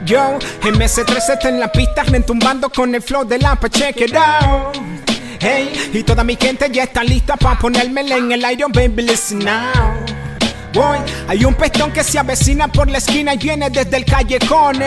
Yo, MS3 está en la pista, retumbando con el flow de Lampa, check it out. Hey, y toda mi gente ya está lista pa' ponérmela en el aire, baby, listen now. Boy, hay un pestón que se avecina por la esquina y viene desde el callejón,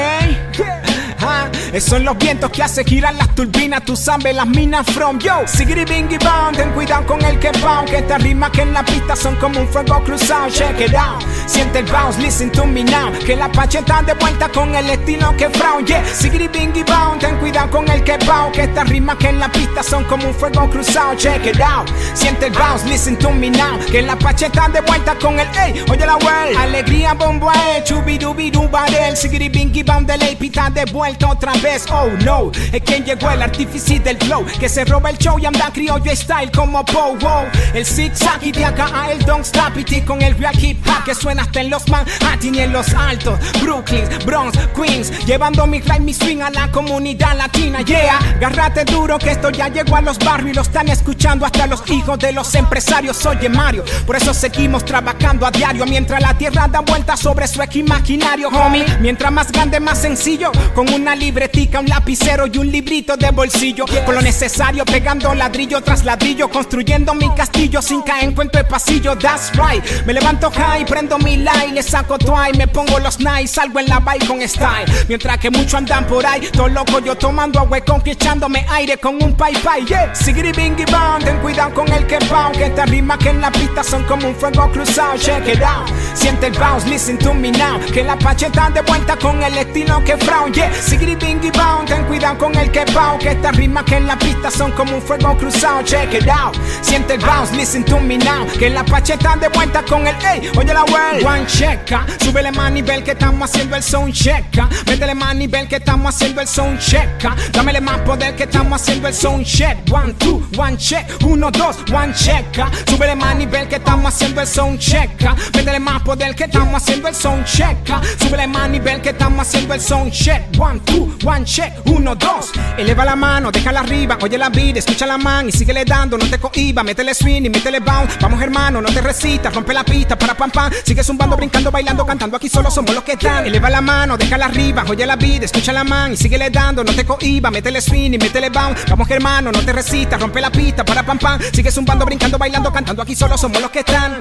esos son los vientos que hacen girar las turbinas, tú sabes, las minas from yo. Sigiri bingy bound, ten cuidado con el que pound, que estas rimas que en la pista son como un fuego cruzado. Check it out, siente el bounce, listen to me now, que la pache está de vuelta con el estilo que frown, yeah. Sigiri bingy bound, ten cuidado con el que pound, que estas rimas que en la pista son como un fuego cruzado. Check it out, siente el bounce, listen to me now, que la pache está de vuelta con el ey, oye la world. Alegría, bombo a chubidubidu barel. Sigiri bingy bound, del AP está de vuelta otra vez, oh no. Es quien llegó el artífice del flow, que se roba el show y anda criollo style como Pow Wow. El zigzag y de acá a el don't stop it, y con el real hip hop que suena hasta en los Manhattan y en los altos, Brooklyn, Bronx, Queens, llevando mi rhyme, mi swing a la comunidad latina, yeah. Agárrate duro que esto ya llegó a los barrios y lo están escuchando hasta los hijos de los empresarios. Oye Mario, por eso seguimos trabajando a diario, mientras la tierra da vueltas sobre su imaginario, homie. Mientras más grande, más sencillo, con una libretica, un lapicero y un librito de bolsillo, con lo necesario, pegando ladrillo tras ladrillo, construyendo mi castillo sin caer en cuento de pasillo. That's right, me levanto high, prendo mi light, le saco twine, me pongo los nice, salgo en la bike con style, mientras que muchos andan por ahí, todo loco, yo tomando agüecón, que echándome aire con un pai pai, yeah. Sigiri bingy bound, ten cuidado con el que pound, que estas rimas que en la pista son como un fuego cruzado. Check it out, siente el bounce, listen to me now, que la pache está de vuelta con el estilo que frown, yeah. Sigiri bingy bound, ten cuidado con el que pound, que estas rimas que en la pista son como un fuego cruzado. Check it out, siente el bounce, listen to me now, que la pache está de vuelta con el ey, oye la world. One checka, súbele más nivel que estamos haciendo el sound checka, métele más nivel que estamos haciendo el sound checka, dámele más poder que estamos haciendo el sound check. One, two, one check, uno, dos, one checka, súbele más nivel que estamos haciendo el sound checka, métele más poder que estamos haciendo el sound checka, súbele más nivel que estamos haciendo el sound check. One, two, one check, uno, dos. Eleva la mano, déjala arriba, oye la vida, escucha la man y síguele dando, no te cohiba, métele swing y métele bounce. Vamos hermano, no te resistas, rompe la pista para pam pam, sigue zumbando, brincando, bailando, cantando, aquí solo somos los que están. Eleva la mano, déjala arriba, oye la vida, escucha la man y síguele dando, no te cohiba, métele swing y métele bounce. Vamos hermano, no te resistas, rompe la pista para pam pam, sigue zumbando, brincando, bailando, cantando, aquí solo somos los que están.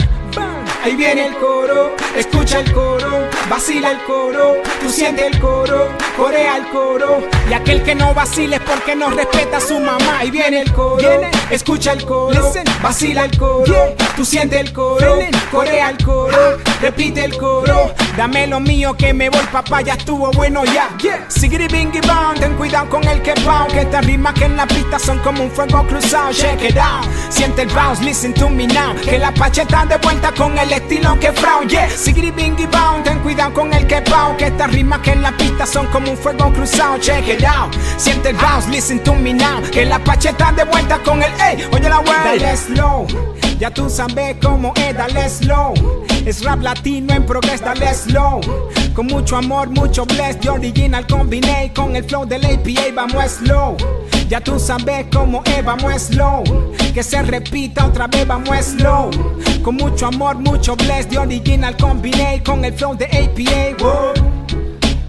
Ahí viene el coro, escucha el coro, vacila el coro, tú sientes el coro, corea el coro. Y aquel que no vacila es porque no respeta a su mamá. Ahí viene el coro, escucha el coro, vacila el coro, tú sientes el coro, corea el coro, repite el coro. Dame lo mío que me voy, papá, ya estuvo bueno ya. Sigiri bingy bound, ten cuidado con el que pound, que estas rimas que en la pista son como un fuego cruzado. Check it out, siente el bounce, listen to me now, que la pache está de vuelta con el estilo que frown, yeah. Sigiri bingy bound, ten cuidado con el que pound, que estas rimas que en la pista son como un fuego cruzado. Check it out, siente el bounce, listen to me now, que la pache está de vuelta con el ey, oye la world. Dale slow, ya tú sabes cómo es, dale slow. Es rap latino en progress, dale slow. Con mucho amor, mucho bless, de original combiné con el flow del APA, vamos slow. Ya tú sabes cómo es, vamos slow. Que se repita otra vez, vamos slow. Con mucho amor, mucho bless, de original combiné con el flow de APA. Whoa,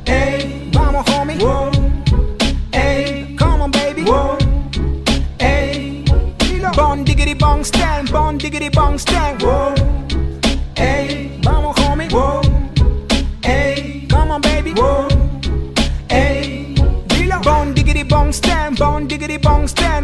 hey, vamos homie. Whoa, hey, come on baby. Whoa, hey, bon diggity bong stand, bon diggity bong stand. Whoa, hey, vamos homie. Whoa, hey, come on baby. Whoa, hey, bon diggity bong stand, bon diggity bong stand.